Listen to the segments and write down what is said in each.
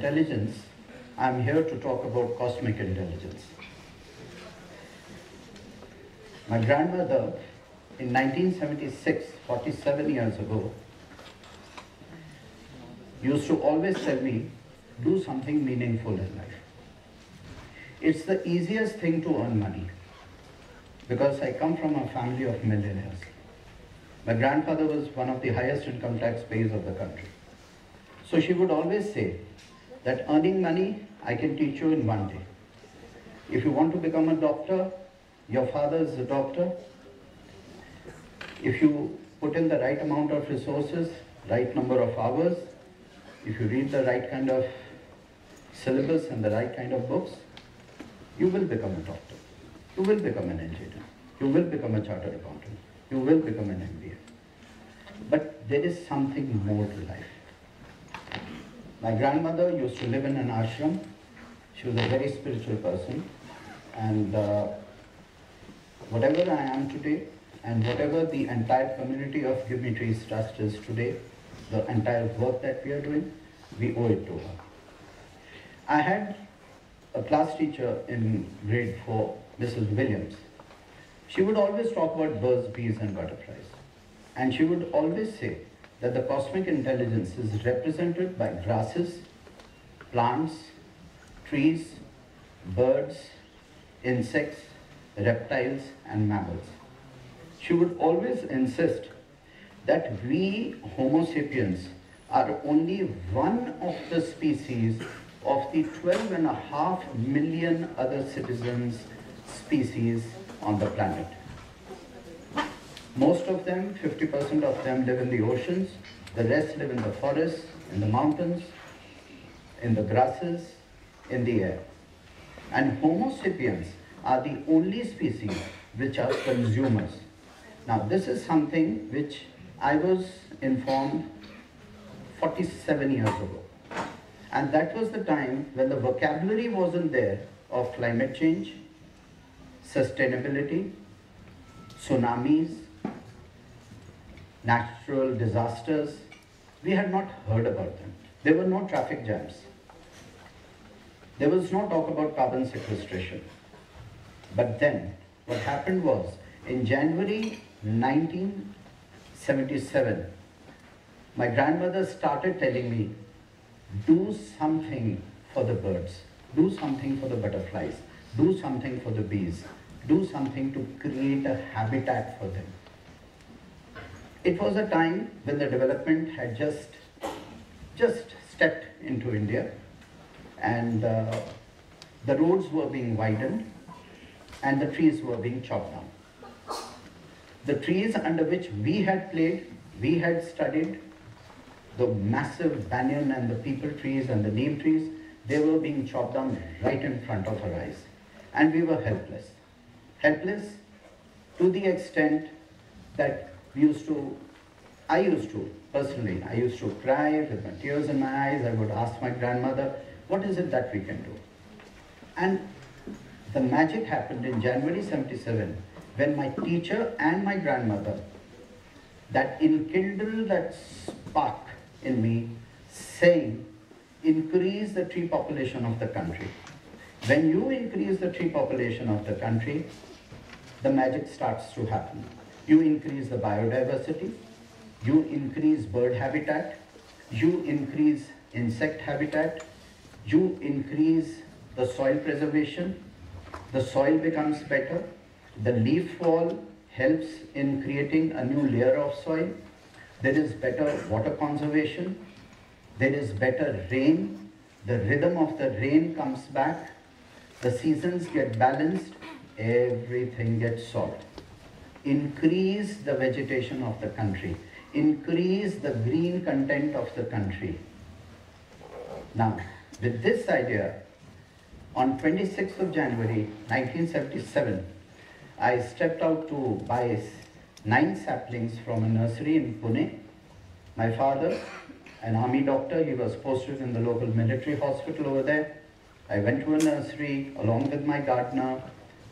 intelligence, I'm here to talk about cosmic intelligence. My grandmother, in 1976, 47 years ago, used to always tell me, do something meaningful in life. It's the easiest thing to earn money, because I come from a family of millionaires. My grandfather was one of the highest income tax payers of the country. So she would always say that earning money, I can teach you in one day. If you want to become a doctor, your father is a doctor. If you put in the right amount of resources, right number of hours, if you read the right kind of syllabus and the right kind of books, you will become a doctor. You will become an engineer. You will become a chartered accountant. You will become an MBA. But there is something more to life. My grandmother used to live in an ashram. She was a very spiritual person. And whatever I am today, and whatever the entire community of Give Me Trees Trust is today, the entire work that we are doing, we owe it to her. I had a class teacher in grade 4, Mrs. Williams. She would always talk about birds, bees and butterflies. And she would always say that the cosmic intelligence is represented by grasses, plants, trees, birds, insects, reptiles and mammals. She would always insist that we Homo sapiens are only one of the species of the 12.5 million other citizens species on the planet. Most of them, 50% of them, live in the oceans, the rest live in the forests, in the mountains, in the grasses, in the air. And Homo sapiens are the only species which are consumers. Now this is something which I was informed 47 years ago. And that was the time when the vocabulary wasn't there of climate change, sustainability, tsunamis, natural disasters. We had not heard about them. There were no traffic jams. There was no talk about carbon sequestration. But then, what happened was, in January 1977, my grandmother started telling me, do something for the birds, do something for the butterflies, do something for the bees, do something to create a habitat for them. It was a time when the development had just stepped into India, and the roads were being widened and the trees were being chopped down. The trees under which we had played, we had studied, the massive banyan and the peepal trees and the neem trees, they were being chopped down right in front of our eyes. And we were helpless. Helpless to the extent that I used to cry with my tears in my eyes. I would ask my grandmother, what is it that we can do? And the magic happened in January 77, when my teacher and my grandmother, that enkindled that spark in me, saying, increase the tree population of the country. When you increase the tree population of the country, the magic starts to happen. You increase the biodiversity, you increase bird habitat, you increase insect habitat, you increase the soil preservation, the soil becomes better, the leaf fall helps in creating a new layer of soil, there is better water conservation, there is better rain, the rhythm of the rain comes back, the seasons get balanced, everything gets solved. Increase the vegetation of the country, increase the green content of the country. Now, with this idea, on 26th of January 1977, I stepped out to buy 9 saplings from a nursery in Pune. My father, an army doctor, he was posted in the local military hospital over there. I went to a nursery along with my gardener.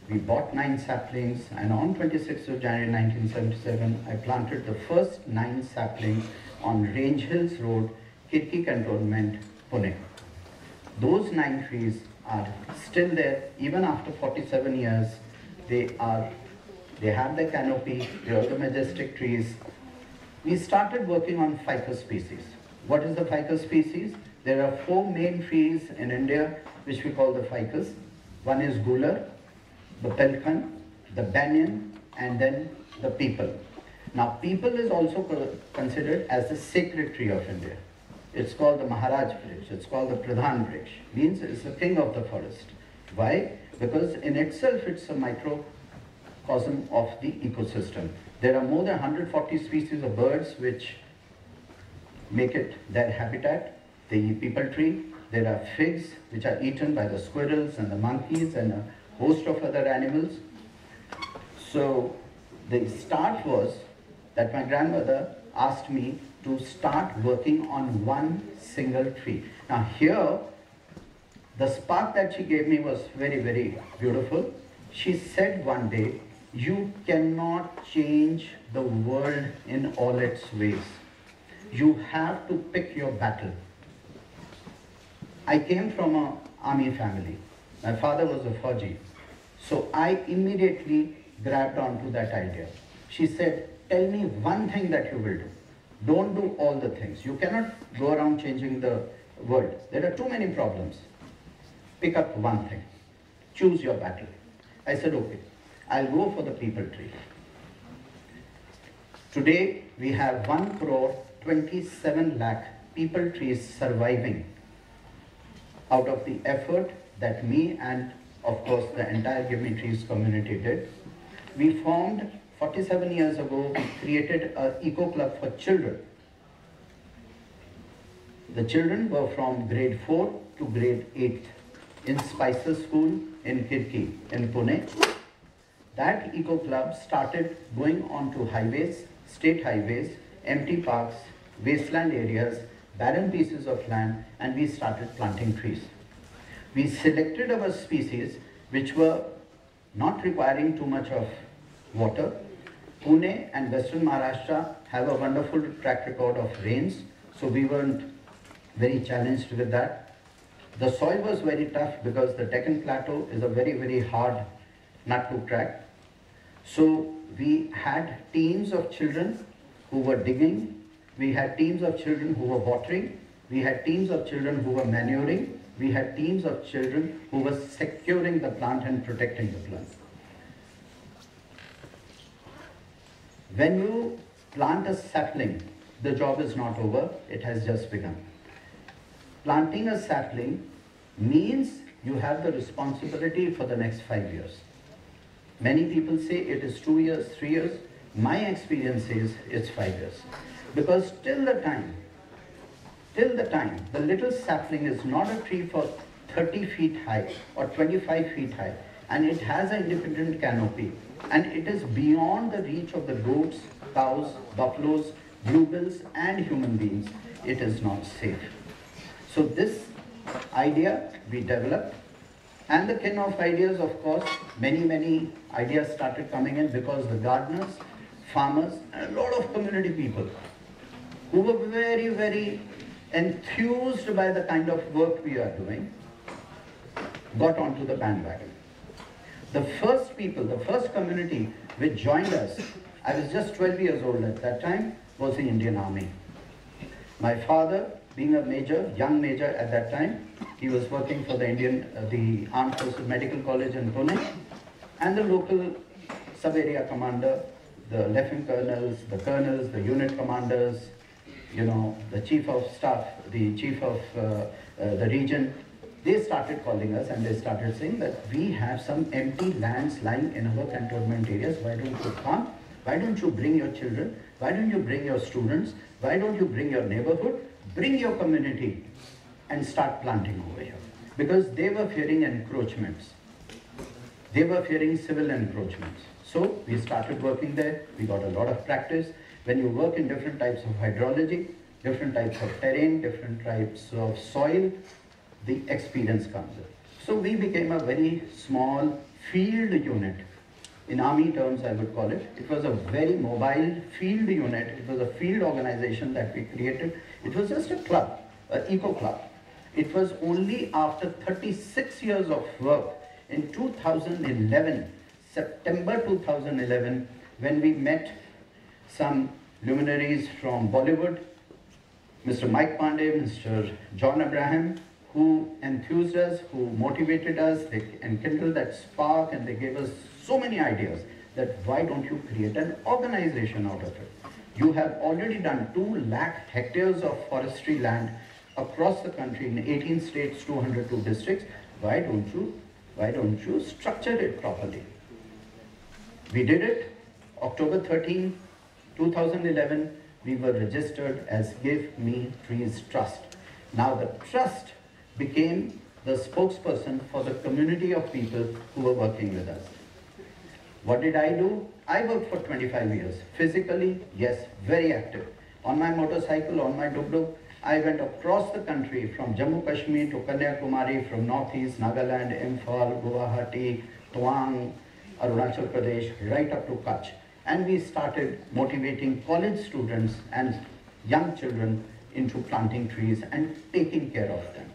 We bought 9 saplings, and on 26th of January 1977, I planted the first 9 saplings on Range Hills Road, Kirki Cantonment, Pune. Those 9 trees are still there. Even after 47 years, they have the canopy, they are the majestic trees. We started working on ficus species. What is the ficus species? There are 4 main trees in India which we call the ficus. One is gular, the pelkan, the banyan, and then the peepal. Now, peepal is also considered as the sacred tree of India. It's called the Maharaj Vriksha, it's called the Pradhan Vriksha, means it's the king of the forest. Why? Because in itself it's a microcosm of the ecosystem. There are more than 140 species of birds which make it their habitat. They eat peepal tree. There are figs which are eaten by the squirrels and the monkeys and a host of other animals. So the start was that my grandmother asked me to start working on one single tree. Now here, the spark that she gave me was very, very beautiful. She said one day, you cannot change the world in all its ways. You have to pick your battle. I came from an army family. My father was a Fauji. So I immediately grabbed onto that idea. She said, tell me one thing that you will do. Don't do all the things. You cannot go around changing the world. There are too many problems. Pick up one thing. Choose your battle. I said, okay, I'll go for the peepal tree. Today, we have 1 crore 27 lakh peepal trees surviving out of the effort that me and, of course, the entire Give Me Trees community did. We formed 47 years ago, we created an eco club for children. The children were from grade 4 to grade 8 in Spices School in Kirki in Pune. That eco club started going onto highways, state highways, empty parks, wasteland areas, barren pieces of land, and we started planting trees. We selected our species which were not requiring too much of water. Pune and Western Maharashtra have a wonderful track record of rains, so we weren't very challenged with that. The soil was very tough because the Deccan Plateau is a very, very hard nut to crack. So we had teams of children who were digging, we had teams of children who were watering, we had teams of children who were manuring, we had teams of children who were securing the plant and protecting the plant. When you plant a sapling, the job is not over, it has just begun. Planting a sapling means you have the responsibility for the next 5 years. Many people say it is 2 years, 3 years. My experience is it's 5 years. Because till the time, the little sapling is not a tree for 30 feet high or 25 feet high, and it has an independent canopy, and it is beyond the reach of the goats, cows, buffaloes, bluebills, and human beings, it is not safe. So this idea we developed, and the kin of ideas, of course, many ideas started coming in because the gardeners, farmers, and a lot of community people who were very, very enthused by the kind of work we are doing, got onto the bandwagon. The first people, the first community which joined us, I was just 12 years old at that time, was the Indian Army. My father, being a major, young major at that time, he was working for the Armed Forces Medical College in Pune, and the local sub-area commander, the lieutenant colonels, the unit commanders, the chief of staff, the chief of the region, they started calling us and they started saying that we have some empty lands lying in our cantonment areas. Why don't you come? Why don't you bring your children? Why don't you bring your students? Why don't you bring your neighborhood? Bring your community and start planting over here. Because they were fearing encroachments. They were fearing civil encroachments. So we started working there. We got a lot of practice. When you work in different types of hydrology, different types of terrain, different types of soil, the experience comes in. So we became a very small field unit. In army terms, I would call it. It was a very mobile field unit. It was a field organization that we created. It was just a club, an eco club. It was only after 36 years of work in 2011, September 2011, when we met some luminaries from Bollywood, Mr. Mike Pandey, Mr. John Abraham, who enthused us, who motivated us, they enkindled that spark, and they gave us so many ideas that why don't you create an organization out of it? You have already done 2 lakh hectares of forestry land across the country in 18 states, 202 districts. Why don't you structure it properly? We did it. October 13, 2011, we were registered as Give Me Trees Trust. Now the trust became the spokesperson for the community of people who were working with us. What did I do? I worked for 25 years. Physically, yes, very active. On my motorcycle, on my duk-duk, I went across the country from Jammu Kashmir to Kanyakumari, from Northeast, Nagaland, Imphal, Guwahati, Tawang, Arunachal Pradesh, right up to Kutch. And we started motivating college students and young children into planting trees and taking care of them.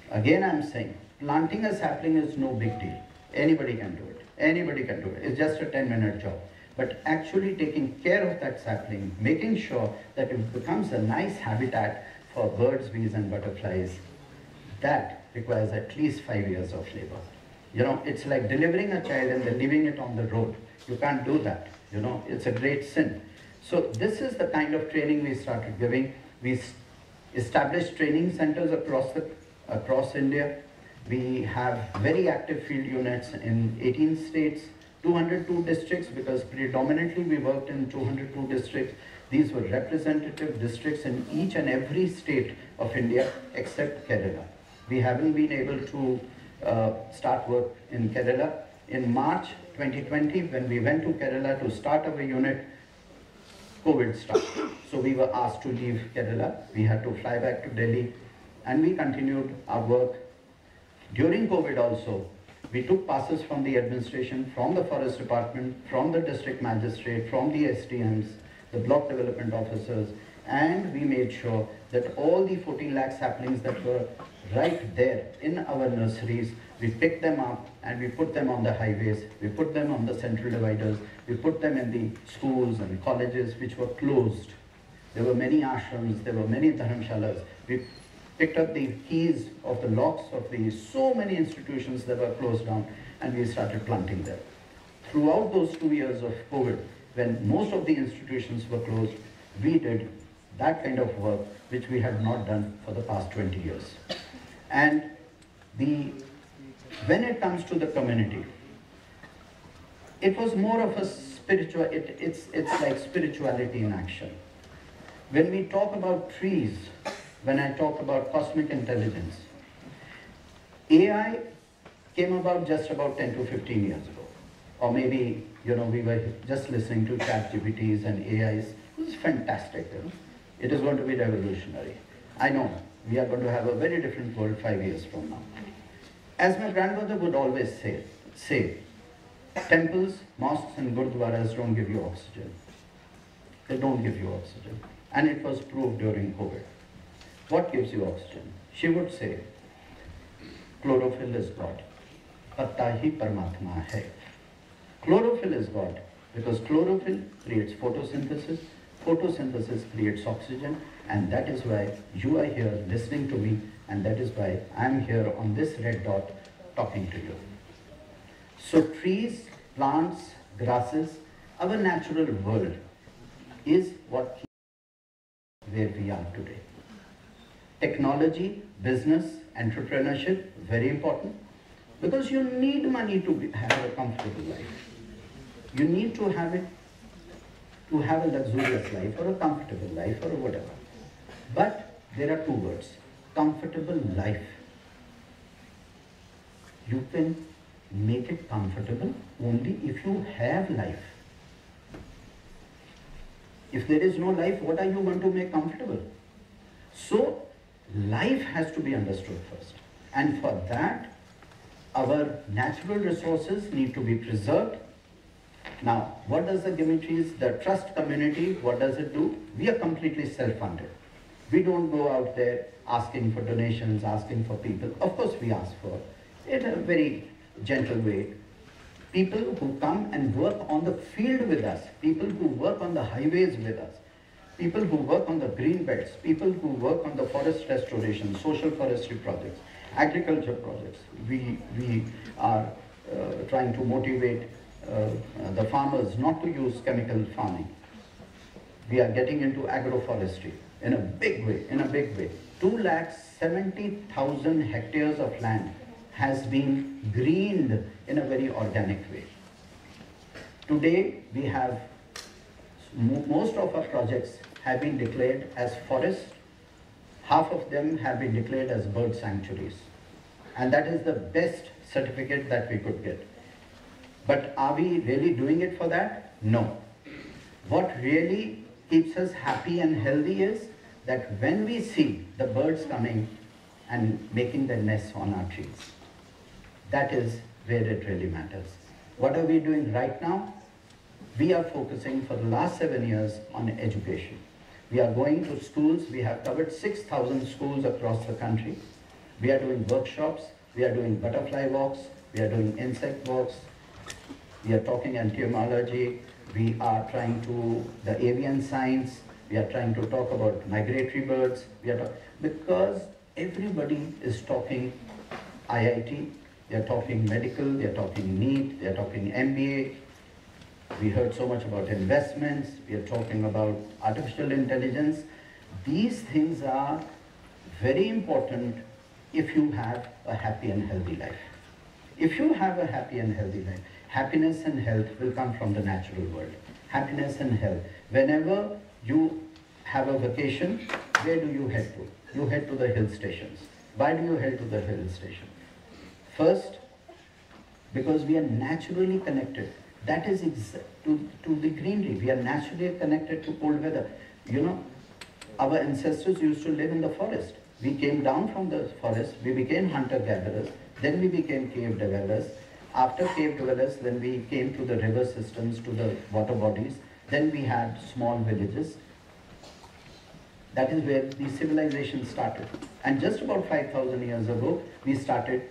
Again, I'm saying, planting a sapling is no big deal. Anybody can do it. Anybody can do it. It's just a 10-minute job. But actually taking care of that sapling, making sure that it becomes a nice habitat for birds, bees, and butterflies, that requires at least 5 years of labor. You know, it's like delivering a child and then leaving it on the road. You can't do that. You know, it's a great sin. So this is the kind of training we started giving. We established training centers across India. We have very active field units in 18 states, 202 districts, because predominantly we worked in 202 districts. These were representative districts in each and every state of India except Kerala. We haven't been able to start work in Kerala. In March 2020, when we went to Kerala to start our unit, COVID started. So we were asked to leave Kerala. We had to fly back to Delhi, and we continued our work. During COVID also, we took passes from the administration, from the forest department, from the district magistrate, from the SDMs, the block development officers, and we made sure that all the 14 lakh saplings that were right there in our nurseries, we picked them up and we put them on the highways, we put them on the central dividers, we put them in the schools and colleges which were closed. There were many ashrams, there were many dharamshalas. We picked up the keys of the locks of so many institutions that were closed down, and we started planting them. Throughout those 2 years of COVID, when most of the institutions were closed, we did that kind of work which we had not done for the past 20 years. And when it comes to the community, it was more of a spiritual, it's like spirituality in action. When we talk about trees, when I talk about cosmic intelligence, AI came about just about 10 to 15 years ago. Or maybe, we were just listening to ChatGPTs and AIs. It was fantastic. It is going to be revolutionary. I know we are going to have a very different world 5 years from now. As my grandmother would always say, temples, mosques and gurdwaras don't give you oxygen. They don't give you oxygen. And it was proved during COVID. What gives you oxygen? She would say, chlorophyll is God. Patta hi Paramatma hai. Chlorophyll is God because chlorophyll creates photosynthesis. Photosynthesis creates oxygen, and that is why you are here listening to me, and that is why I am here on this red dot talking to you. So trees, plants, grasses, our natural world is what keeps us where we are today. Technology, business, entrepreneurship, very important, because you need money to have a comfortable life. You need to have it to have a luxurious life or a comfortable life or whatever. But there are two words, comfortable life. You can make it comfortable only if you have life. If there is no life, what are you going to make comfortable? So, life has to be understood first. And for that, our natural resources need to be preserved. Now, what does the Give Me Trees, the trust community, what does it do? We are completely self-funded. We don't go out there asking for donations, asking for people. Of course we ask for it in a very gentle way. People who come and work on the field with us, people who work on the highways with us, people who work on the green belts, people who work on the forest restoration, social forestry projects, agriculture projects. We are trying to motivate the farmers not to use chemical farming. We are getting into agroforestry in a big way, 2,70,000 hectares of land has been greened in a very organic way. Today we have, most of our projects have been declared as forests, half of them have been declared as bird sanctuaries. And that is the best certificate that we could get. But are we really doing it for that? No. What really keeps us happy and healthy is that when we see the birds coming and making their nests on our trees, that is where it really matters. What are we doing right now? We are focusing for the last 7 years on education. We are going to schools. We have covered 6,000 schools across the country. We are doing workshops. We are doing butterfly walks. We are doing insect walks. We are talking entomology. We are trying to, the avian science. We are trying to talk about migratory birds. Because everybody is talking IIT. They are talking medical. They are talking NEET. They are talking MBA. We heard so much about investments. We are talking about artificial intelligence. These things are very important if you have a happy and healthy life. If you have a happy and healthy life, happiness and health will come from the natural world. Happiness and health. Whenever you have a vacation, where do you head to? You head to the hill stations. Why do you head to the hill station? First, because we are naturally connected. That is to the greenery. We are naturally connected to cold weather. You know, our ancestors used to live in the forest. We came down from the forest, we became hunter-gatherers, then we became cave dwellers. After cave dwellers, then we came to the river systems, to the water bodies. Then we had small villages. That is where the civilization started. And just about 5,000 years ago, we started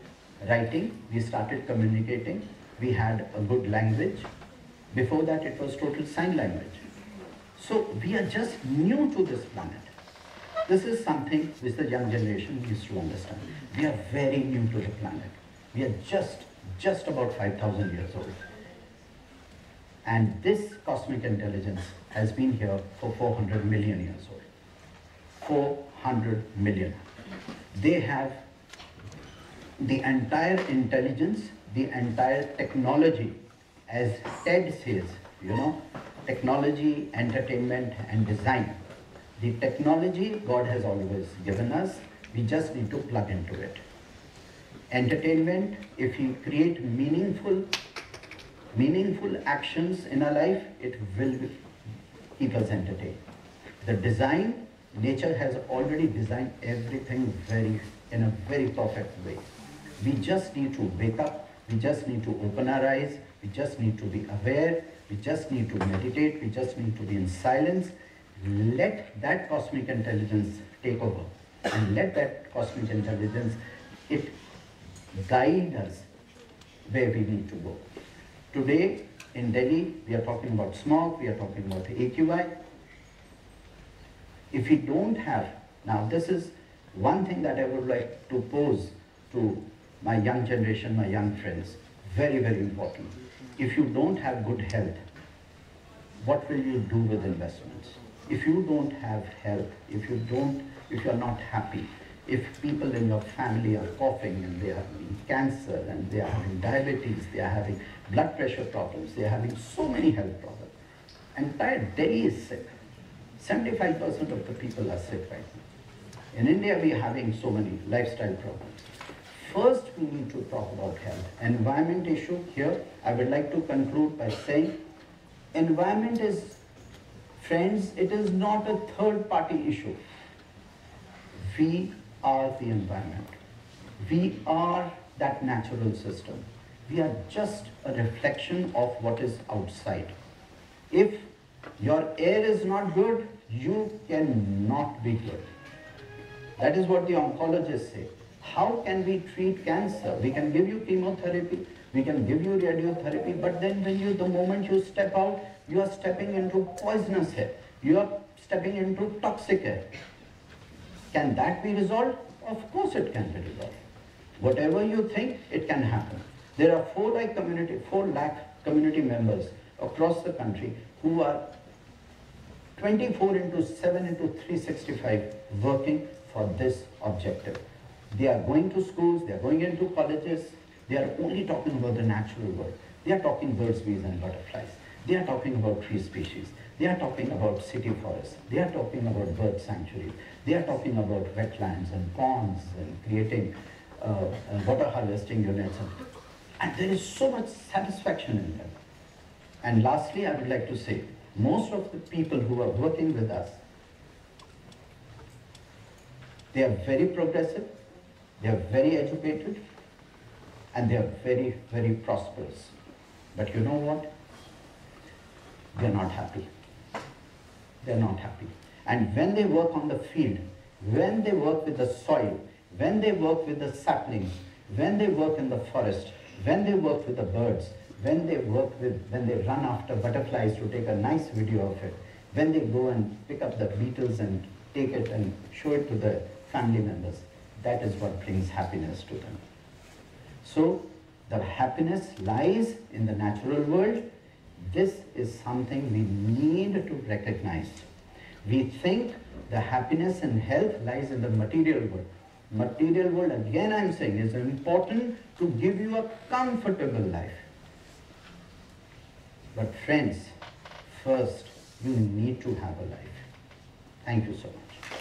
writing, we started communicating. We had a good language. Before that, it was total sign language. So we are just new to this planet. This is something which the young generation needs to understand. We are very new to the planet. We are just about 5,000 years old. And this cosmic intelligence has been here for 400 million years old. 400 million. They have the entire intelligence, the entire technology, as TED says, you know, technology, entertainment, and design. The technology God has always given us, we just need to plug into it. Entertainment, if we create meaningful actions in our life, it will keep us entertained. The design, nature has already designed everything in a very perfect way. We just need to wake up, we just need to open our eyes, we just need to be aware, we just need to meditate, we just need to be in silence. Let that cosmic intelligence take over, and let that cosmic intelligence, it guide us where we need to go. Today in Delhi, we are talking about smog, we are talking about AQI. If we don't have, now this is one thing that I would like to pose to my young generation, my young friends, very, very important. If you don't have good health, what will you do with investments? If you don't have health, if you are not happy, if people in your family are coughing and they are having cancer and they are having diabetes, they are having blood pressure problems, they are having so many health problems. Entire Delhi is sick. 75% of the people are sick right now. In India, we are having so many lifestyle problems. First, we need to talk about health. Environment issue here, I would like to conclude by saying, environment is, friends, it is not a third-party issue. We are the environment. We are that natural system. We are just a reflection of what is outside. If your air is not good, you cannot be good. That is what the oncologists say. How can we treat cancer? We can give you chemotherapy, we can give you radiotherapy, but then the moment you step out, you are stepping into poisonous air. You are stepping into toxic air. Can that be resolved? Of course it can be resolved. Whatever you think, it can happen. There are 4 lakh community members across the country who are 24/7 into 365 working for this objective. They are going to schools, they are going into colleges, they are only talking about the natural world. They are talking birds, bees and butterflies. They are talking about tree species. They are talking about city forests. They are talking about bird sanctuaries. They are talking about wetlands and ponds and creating water harvesting units. And there is so much satisfaction in them. And lastly, I would like to say, most of the people who are working with us, they are very progressive, they are very educated, and they are very, very prosperous. But you know what? They are not happy. They are not happy. And when they work on the field, when they work with the soil, when they work with the saplings, when they work in the forest, when they work with the birds, when they run after butterflies to take a nice video of it, when they go and pick up the beetles and take it and show it to the family members, that is what brings happiness to them. So the happiness lies in the natural world. This is something we need to recognize. We think the happiness and health lies in the material world. Material world, again I am saying, is important to give you a comfortable life. But friends, first you need to have a life. Thank you so much.